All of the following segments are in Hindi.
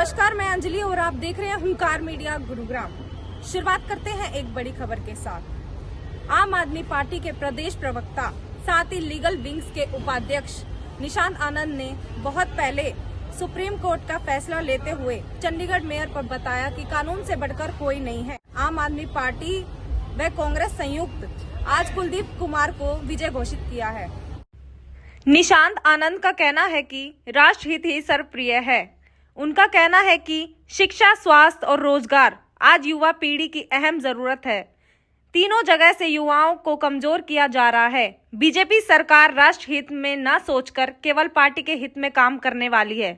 नमस्कार, मैं अंजलि और आप देख रहे हैं हुंकार मीडिया गुरुग्राम। शुरुआत करते हैं एक बड़ी खबर के साथ। आम आदमी पार्टी के प्रदेश प्रवक्ता साथ ही लीगल विंग्स के उपाध्यक्ष निशांत आनंद ने बहुत पहले सुप्रीम कोर्ट का फैसला लेते हुए चंडीगढ़ मेयर पर बताया कि कानून से बढ़कर कोई नहीं है। आम आदमी पार्टी व कांग्रेस संयुक्त आज कुलदीप कुमार को विजय घोषित किया है। निशांत आनंद का कहना है कि राष्ट्रहित ही सर्वप्रिय है। उनका कहना है कि शिक्षा, स्वास्थ्य और रोजगार आज युवा पीढ़ी की अहम जरूरत है। तीनों जगह से युवाओं को कमजोर किया जा रहा है। बीजेपी सरकार राष्ट्र हित में न सोचकर केवल पार्टी के हित में काम करने वाली है।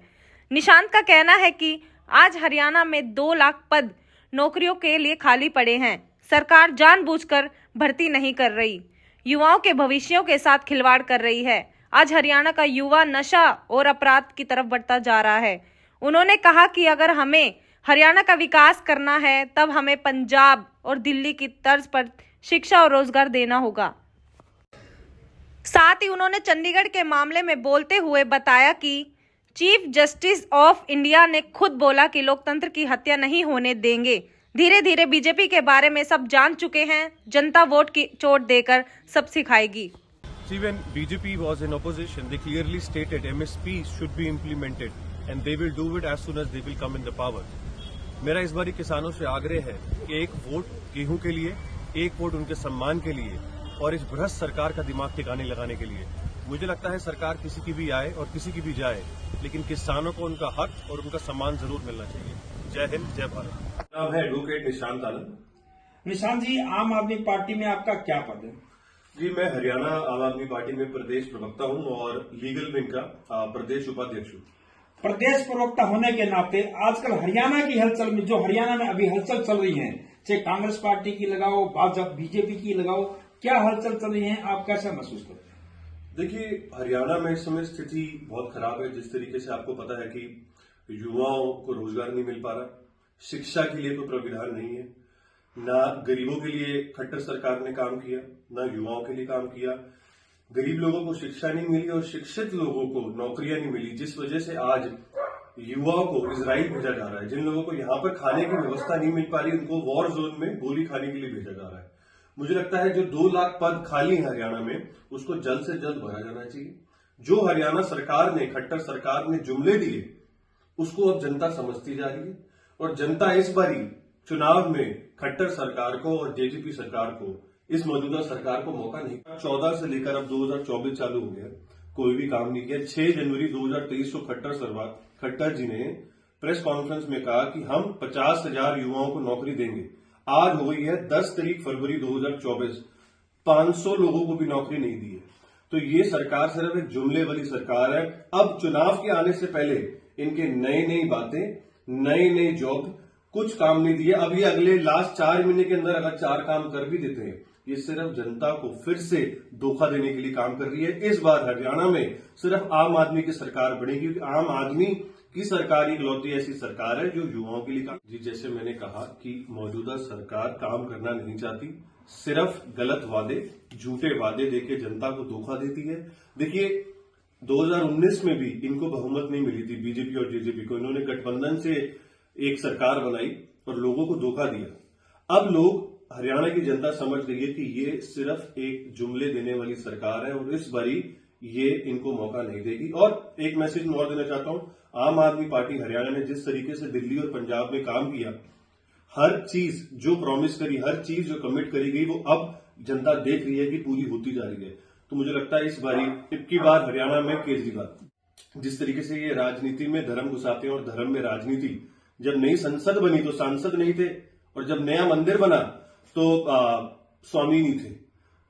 निशांत का कहना है कि आज हरियाणा में 2 लाख पद नौकरियों के लिए खाली पड़े हैं। सरकार जानबूझकर भर्ती नहीं कर रही, युवाओं के भविष्यों के साथ खिलवाड़ कर रही है। आज हरियाणा का युवा नशा और अपराध की तरफ बढ़ता जा रहा है। उन्होंने कहा कि अगर हमें हरियाणा का विकास करना है तब हमें पंजाब और दिल्ली की तर्ज पर शिक्षा और रोजगार देना होगा। साथ ही उन्होंने चंडीगढ़ के मामले में बोलते हुए बताया कि चीफ जस्टिस ऑफ इंडिया ने खुद बोला कि लोकतंत्र की हत्या नहीं होने देंगे। धीरे धीरे बीजेपी के बारे में सब जान चुके हैं। जनता वोट की चोट देकर सब सिखाएगी। See, when BJP was in opposition, they clearly stated MSP should be implemented and they will do it as soon as they will come in the power. मेरा इस बारी किसानों से आग्रह है कि एक वोट गेहूं के लिए, एक वोट उनके सम्मान के लिए और इस भ्रष्ट सरकार का दिमाग ठिकाने लगाने के लिए। मुझे लगता है सरकार किसी की भी आए और किसी की भी जाए, लेकिन किसानों को उनका हक और उनका सम्मान जरूर मिलना चाहिए। जय हिंद, जय भारत। नाम है एडवोकेट निशांत आनंद। निशांत जी, आम आदमी पार्टी में आपका क्या पद है? जी, मैं हरियाणा आम आदमी पार्टी में प्रदेश प्रवक्ता हूं और लीगल विंग का प्रदेश उपाध्यक्ष हूं। प्रदेश प्रवक्ता होने के नाते आजकल हरियाणा की हलचल में, जो हरियाणा में अभी हलचल चल रही है, चाहे कांग्रेस पार्टी की लगाओ, भाजपा बीजेपी की लगाओ, क्या हलचल चल रही है, आप कैसा महसूस करते हैं? देखिए, हरियाणा में इस समय स्थिति बहुत खराब है। जिस तरीके से आपको पता है कि युवाओं को रोजगार नहीं मिल पा रहा, शिक्षा के लिए कोई प्राविधान नहीं है, ना गरीबों के लिए खट्टर सरकार ने काम किया, ना युवाओं के लिए काम किया। गरीब लोगों को शिक्षा नहीं मिली और शिक्षित लोगों को नौकरियां नहीं मिली, जिस वजह से आज युवाओं को इजराइल भेजा जा रहा है। जिन लोगों को यहां पर खाने की व्यवस्था नहीं मिल पा रही, उनको वॉर जोन में गोली खाने के लिए भेजा जा रहा है। मुझे लगता है जो 2 लाख पद खाली है हरियाणा में, उसको जल्द से जल्द भरा जाना चाहिए। जो हरियाणा सरकार ने, खट्टर सरकार ने जुमले दिए, उसको अब जनता समझती जा रही है और जनता इस बारी चुनाव में खट्टर सरकार को और जेजेपी सरकार को, इस मौजूदा सरकार को मौका नहीं। 14 से लेकर अब 2024 चालू हो गया, कोई भी काम नहीं किया। 6 जनवरी 2023 को खट्टर जी ने प्रेस कॉन्फ्रेंस में कहा कि हम 50,000 युवाओं को नौकरी देंगे। आज हो गई है 10 तारीख फरवरी 2024, 500 लोगों को भी नौकरी नहीं दी है। तो ये सरकार सिर्फ एक जुमले वाली सरकार है। अब चुनाव के आने से पहले इनके नई बातें, नए जॉब, कुछ काम नहीं दिए। अब ये अगले लास्ट 4 महीने के अंदर अगर 4 काम कर भी देते हैं, ये सिर्फ जनता को फिर से धोखा देने के लिए काम कर रही है। इस बार हरियाणा में सिर्फ आम आदमी की सरकार बनेगी। आम आदमी की सरकार इकलौती ऐसी सरकार है जो युवाओं के लिए काम। जी, जैसे मैंने कहा कि मौजूदा सरकार काम करना नहीं चाहती, सिर्फ गलत वादे, झूठे वादे देके जनता को धोखा देती है। देखिए, 2019 में भी इनको बहुमत नहीं मिली थी, बीजेपी और जेजेपी को। इन्होंने गठबंधन से एक सरकार बनाई और लोगों को धोखा दिया। अब लोग, हरियाणा की जनता समझ गई है कि ये सिर्फ एक जुमले देने वाली सरकार है और इस बारी ये इनको मौका नहीं देगी। और एक मैसेज मैं और देना चाहता हूं, आम आदमी पार्टी हरियाणा ने जिस तरीके से दिल्ली और पंजाब में काम किया, हर चीज जो प्रॉमिस करी, हर चीज जो कमिट करी गई, वो अब जनता देख रही है कि पूरी होती जा रही है। तो मुझे लगता है इस बारी, इबकी बार हरियाणा में केजरीवाल जिस तरीके से ये राजनीति में धर्म घुसाते हैं और धर्म में राजनीति, जब नई संसद बनी तो सांसद नहीं थे और जब नया मंदिर बना तो स्वामी नहीं थे।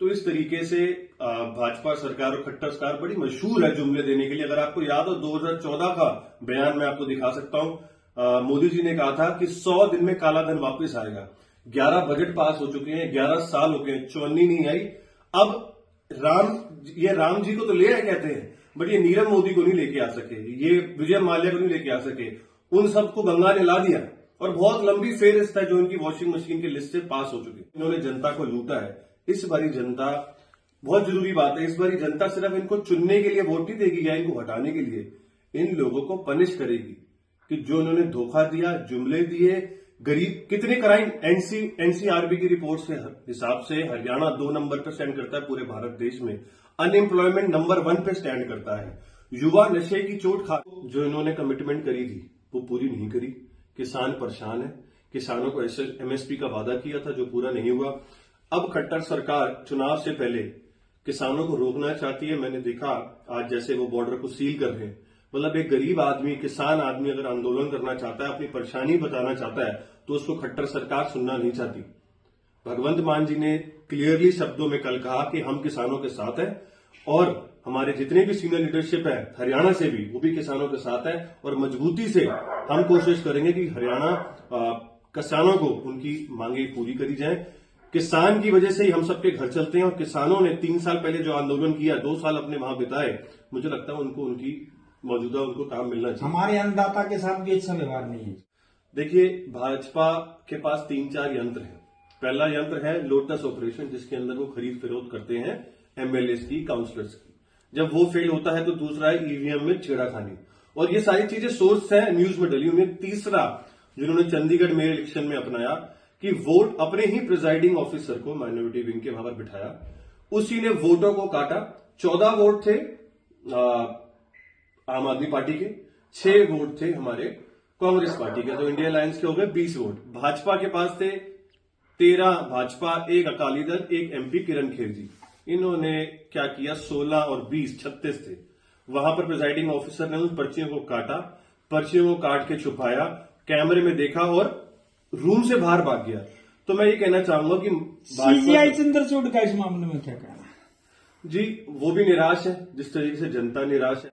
तो इस तरीके से भाजपा सरकार और खट्टर सरकार बड़ी मशहूर है जुमले देने के लिए। अगर आपको याद हो, 2014 का बयान मैं आपको दिखा सकता हूं। मोदी जी ने कहा था कि 100 दिन में काला धन वापस आएगा। 11 बजट पास हो चुके हैं, 11 साल हो गए, चौनी नहीं आई। अब ये राम जी को तो ले आए कहते हैं, बट ये नीरव मोदी को नहीं लेके आ सके, ये विजय माल्या को नहीं लेके आ सके। उन सबको गंगा ने ला दिया और बहुत लंबी फेहरिस्त है जो इनकी वॉशिंग मशीन की लिस्ट से पास हो चुकी। इन्होंने जनता को लूटा है। इस बारी जनता, बहुत जरूरी बात है, इस बारी जनता सिर्फ इनको चुनने के लिए वोट नहीं देगी या इनको हटाने के लिए, इन लोगों को पनिश करेगी कि जो उन्होंने धोखा दिया, जुमले दिए, गरीब कितने क्राइम एनसीआरबी की रिपोर्ट से हिसाब से हरियाणा 2 नंबर पर स्टैंड करता है पूरे भारत देश में। अनएम्प्लॉयमेंट नंबर 1 पे स्टैंड करता है। युवा नशे की चोट खा, जो इन्होंने कमिटमेंट करी थी वो पूरी नहीं करी। किसान परेशान है। किसानों को एमएसपी का वादा किया था जो पूरा नहीं हुआ। अब खट्टर सरकार चुनाव से पहले किसानों को रोकना चाहती है। मैंने देखा आज जैसे वो बॉर्डर को सील कर रहे हैं। मतलब एक गरीब आदमी, किसान आदमी अगर आंदोलन करना चाहता है, अपनी परेशानी बताना चाहता है, तो उसको खट्टर सरकार सुनना नहीं चाहती। भगवंत मान जी ने क्लियरली शब्दों में कल कहा कि हम किसानों के साथ हैं और हमारे जितने भी सीनियर लीडरशिप है हरियाणा से भी, वो भी किसानों के साथ है और मजबूती से हम कोशिश करेंगे कि हरियाणा किसानों को उनकी मांगे पूरी करी जाए। किसान की वजह से ही हम सबके घर चलते हैं और किसानों ने 3 साल पहले जो आंदोलन किया, 2 साल अपने वहां बिताए, मुझे लगता है उनको उनकी मौजूदा उनको काम मिलना चाहिए। हमारे अन्नदाता के साथ भी अच्छा व्यवहार नहीं है। देखिए, भाजपा के पास 3-4 यंत्र हैं। पहला यंत्र है लोटस ऑपरेशन, जिसके अंदर वो खरीद फरोख्त करते हैं एमएलएस की, काउंसलर्स की। जब वो फेल होता है तो दूसरा है ईवीएम में छेड़ाखानी, और ये सारी चीजें सोर्स है न्यूज में डली हुई। तीसरा जिन्होंने चंडीगढ़ मेयर इलेक्शन में अपनाया कि वोट अपने ही प्रिजाइडिंग ऑफिसर को माइनॉरिटी विंग के वहां पर बिठाया, उसी ने वोटों को काटा। 14 वोट थे आम आदमी पार्टी के, 6 वोट थे हमारे कांग्रेस पार्टी के, तो इंडिया अलायंस के हो गए 20 वोट। भाजपा के पास थे 13 भाजपा, 1 अकाली दल, 1 एमपी किरण खेर जी। इन्होंने क्या किया, 16 और 20 36 थे। वहां पर प्रिजाइडिंग ऑफिसर ने उन पर्चियों को काटा, पर्चियों को काट के छुपाया, कैमरे में देखा और रूम से बाहर भाग गया। तो मैं ये कहना चाहूंगा कि सीजीआई चंद्रचूड़ का इस मामले में क्या कहना है? जी, वो भी निराश है जिस तरीके से जनता निराश है।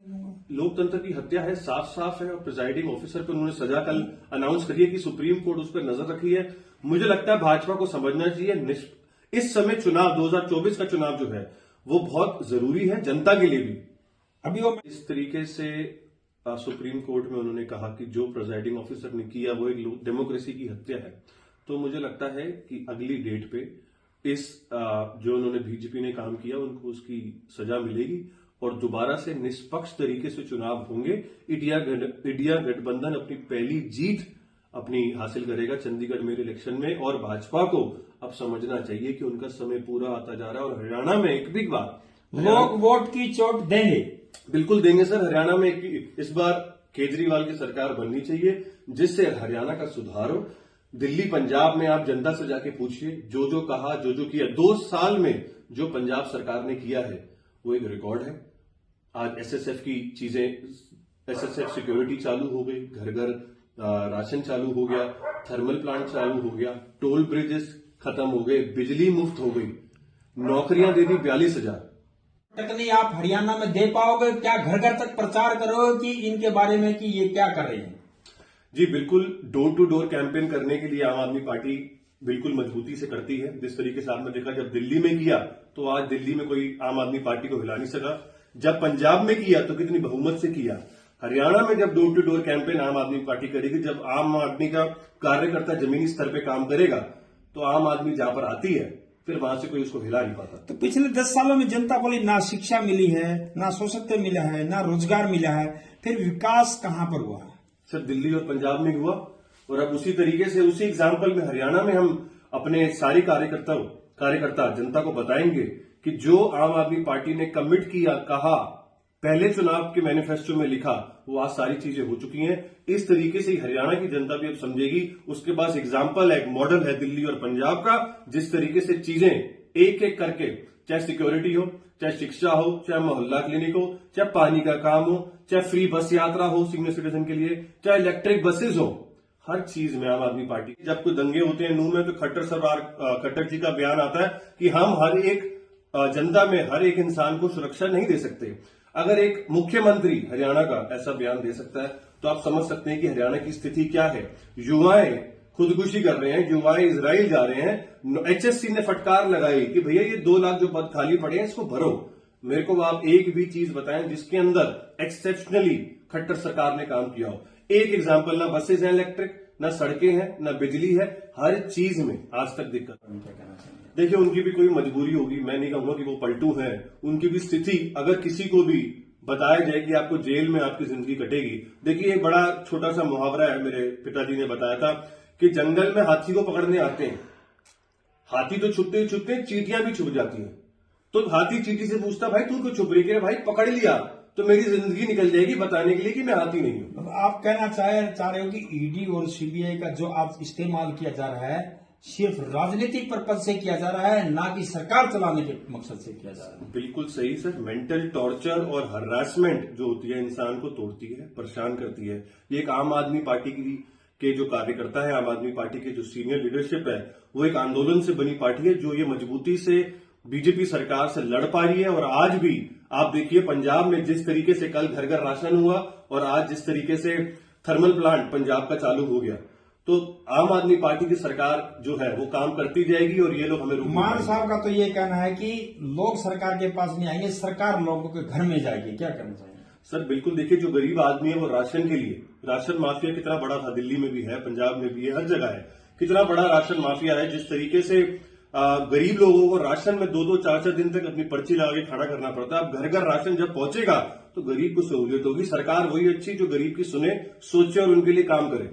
लोकतंत्र की हत्या है, साफ साफ है। और प्रिजाइडिंग ऑफिसर पर उन्होंने सजा कल अनाउंस करी है कि सुप्रीम कोर्ट उस पर नजर रखी है। मुझे लगता है भाजपा को समझना चाहिए इस समय चुनाव 2024 का चुनाव जो है वो बहुत जरूरी है जनता के लिए भी। अभी वो इस तरीके से सुप्रीम कोर्ट में उन्होंने कहा कि जो प्रिजाइडिंग ऑफिसर ने किया वो एक डेमोक्रेसी की हत्या है। तो मुझे लगता है कि अगली डेट पे इस जो उन्होंने बीजेपी ने काम किया उनको उसकी सजा मिलेगी और दोबारा से निष्पक्ष तरीके से चुनाव होंगे। इंडिया गठबंधन अपनी पहली जीत अपनी हासिल करेगा चंडीगढ़ मेयर इलेक्शन में। और भाजपा को अब समझना चाहिए कि उनका समय पूरा आता जा रहा है और हरियाणा में एक भी बार लोग वोट की चोट देंगे। बिल्कुल देंगे सर। हरियाणा में इस बार केजरीवाल की सरकार बननी चाहिए जिससे हरियाणा का सुधार हो। दिल्ली पंजाब में आप जनता से जाके पूछिए, जो जो कहा, जो जो किया, 2 साल में जो पंजाब सरकार ने किया है वो एक रिकॉर्ड है। आज एसएसएफ की चीजें, एसएसएफ सिक्योरिटी चालू हो गई, घर घर राशन चालू हो गया, थर्मल प्लांट चालू हो गया, टोल ब्रिजेस खत्म हो गए, बिजली मुफ्त हो गई, नौकरियां दे दी 42,000। नहीं आप हरियाणा में दे पाओगे क्या? घर घर तक प्रचार करोगे कि इनके बारे में कि ये क्या कर रहे हैं? जी बिल्कुल, डोर टू डोर कैंपेन करने के लिए आम आदमी पार्टी बिल्कुल मजबूती से करती है। जिस तरीके से आपने देखा जब दिल्ली में किया तो आज दिल्ली में कोई आम आदमी पार्टी को हिला नहीं सका। जब पंजाब में किया तो कितनी बहुमत से किया। हरियाणा में जब डोर टू डोर कैंपेन आम आदमी पार्टी करेगी, जब आम आदमी का कार्यकर्ता जमीनी स्तर पे काम करेगा तो आम आदमी जहां पर आती है फिर वहां से कोई उसको हिला नहीं पाता। तो पिछले 10 सालों में जनता बोली ना शिक्षा मिली है, ना सशक्त मिला है, ना रोजगार मिला है, फिर विकास कहां पर हुआ है? सर दिल्ली और पंजाब में हुआ और अब उसी तरीके से उसी एग्जाम्पल में हरियाणा में हम अपने सारे कार्यकर्ता जनता को बताएंगे कि जो आम आदमी पार्टी ने कमिट किया, कहा, पहले चुनाव के मैनिफेस्टो में लिखा, वो आज सारी चीजें हो चुकी हैं। इस तरीके से हरियाणा की जनता भी अब समझेगी। उसके पास एग्जाम्पल है, एक मॉडल है दिल्ली और पंजाब का, जिस तरीके से चीजें एक एक करके, चाहे सिक्योरिटी हो, चाहे शिक्षा हो, चाहे मोहल्ला क्लिनिक हो, चाहे पानी का काम हो, चाहे फ्री बस यात्रा हो सीनियर सिटीजन के लिए, चाहे इलेक्ट्रिक बसेज हो, हर चीज में आम आदमी पार्टी। जब कोई दंगे होते हैं नूह में तो खट्टर जी का बयान आता है कि हम हर एक जनता में हर एक इंसान को सुरक्षा नहीं दे सकते। अगर एक मुख्यमंत्री हरियाणा का ऐसा बयान दे सकता है तो आप समझ सकते हैं कि हरियाणा की स्थिति क्या है। युवाएं खुदकुशी कर रहे हैं, युवाएं इजराइल जा रहे हैं। एचएससी ने फटकार लगाई कि भैया ये 2 लाख जो पद खाली पड़े हैं इसको भरो। मेरे को आप एक भी चीज बताएं जिसके अंदर एक्सेप्शनली खट्टर सरकार ने काम किया हो। एक एग्जाम्पल, ना बसेज हैं इलेक्ट्रिक, ना सड़कें हैं, ना बिजली है, हर चीज में आज तक दिक्कत। देखिए उनकी भी कोई मजबूरी होगी, मैं नहीं कहूंगा कि वो पलटू हैं। उनकी भी स्थिति, अगर किसी को भी बताया जाए कि आपको जेल में आपकी जिंदगी कटेगी। देखिए, एक बड़ा छोटा सा मुहावरा है, मेरे पिताजी ने बताया था कि जंगल में हाथी को पकड़ने आते हैं, हाथी तो छुपते ही छुपते चींटियां भी छुप जाती हैं। तो हाथी चींटी से पूछता, भाई तू क्यों छुप रही है? भाई पकड़ लिया तो मेरी जिंदगी निकल जाएगी बताने के लिए कि मैं हाथी नहीं हूं। मतलब आप कहना चाह रहे हो कि ईडी और सीबीआई का जो आज इस्तेमाल किया जा रहा है सिर्फ राजनीतिक पर्पज से किया जा रहा है, ना कि सरकार चलाने के मकसद से किया जा रहा है। बिल्कुल सही सर। मेंटल टॉर्चर और हरासमेंट जो होती है इंसान को तोड़ती है, परेशान करती है। ये एक आम आदमी पार्टी के जो कार्यकर्ता है, आम आदमी पार्टी के जो सीनियर लीडरशिप है, वो एक आंदोलन से बनी पार्टी है जो ये मजबूती से बीजेपी सरकार से लड़ पा रही है। और आज भी आप देखिए पंजाब में जिस तरीके से कल घर घर राशन हुआ और आज जिस तरीके से थर्मल प्लांट पंजाब का चालू हो गया, तो आम आदमी पार्टी की सरकार जो है वो काम करती जाएगी और ये लोग हमें मान साहब का तो ये कहना है कि लोग सरकार के पास नहीं आएंगे, सरकार लोगों के घर में जाएगी। क्या कहना चाहिए सर? बिल्कुल, देखिए जो गरीब आदमी है वो राशन के लिए, राशन माफिया कितना बड़ा था, दिल्ली में भी है, पंजाब में भी है, हर जगह है, कितना बड़ा राशन माफिया है। जिस तरीके से गरीब लोगों को राशन में 2-2, 4-4 दिन तक अपनी पर्ची लगा के खड़ा करना पड़ता है। अब घर घर राशन जब पहुंचेगा तो गरीब को सहूलियत होगी। सरकार वही अच्छी जो गरीब की सुने, सोचे और उनके लिए काम करे।